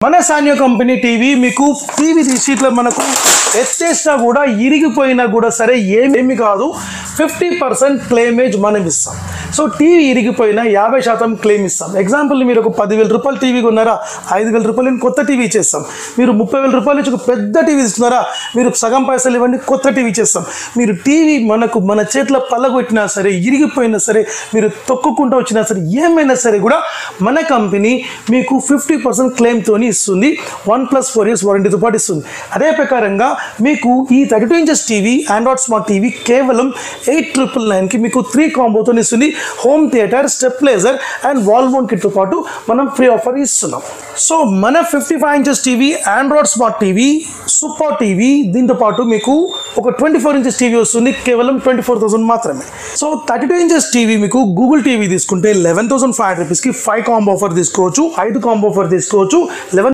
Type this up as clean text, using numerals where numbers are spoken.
మన సాన్యో company TV మీకు TV రిసీట్లో మనకు ఎత్తేసినా కూడా ఇరిగిపోయినా కూడా సరే ఏమీ కాదు 50% క్లెయిమేజ్ మనం ఇస్తాం. సో టీవీ ఇరిగిపోయినా 50% క్లెయిమ్ ఇస్తాం. ఎగ్జాంపుల్ మీరు ఒక 10,000 రూపాయల టీవీ కొన్నారా, 5,000 రూపాయలు కొత్త టీవీ ఇచ్చేస్తాం. మీరు 30,000 రూపాయల నుంచి ఒక పెద్ద టీవీ ఇస్తున్నారా, మీరు సగం పైసలు ఇవ్వండి కొత్త టీవీ ఇచ్చేస్తాం. మీరు టీవీ మన చేతిలో పల్లగొట్టినా సరే, ఇరిగిపోయినా సరే, మీరు తొక్కుకుంటూ వచ్చినా సరే, ఏమైనా సరే కూడా మన కంపెనీ మీకు 50% క్లెయిమ్తో ఇస్తుంది. 1+4 years వారంటీతో పాటు ఇస్తుంది. అదే ప్రకారంగా మీకు ఈ 32 inches TV android smart TV కేవలం 8,999కి మీకు 3 కాంబోతో ఇస్తుంది. Home theatre, stabilizer and wall mount కిట్తో పాటు మనం ఫ్రీ ఆఫర్ ఇస్తున్నాం. సో మన 55 inches TV android smart TV super TV దీంతో పాటు మీకు ఒక 24 inches టీవీ వస్తుంది కేవలం 24,000 మాత్రమే. సో 32 inches టీవీ మీకు గూగుల్ టీవీ తీసుకుంటే 11,500 రూపీస్కి 5 కాంబో ఆఫర్ తీసుకోవచ్చు, 5 కాంబో ఆఫర్ తీసుకోవచ్చు.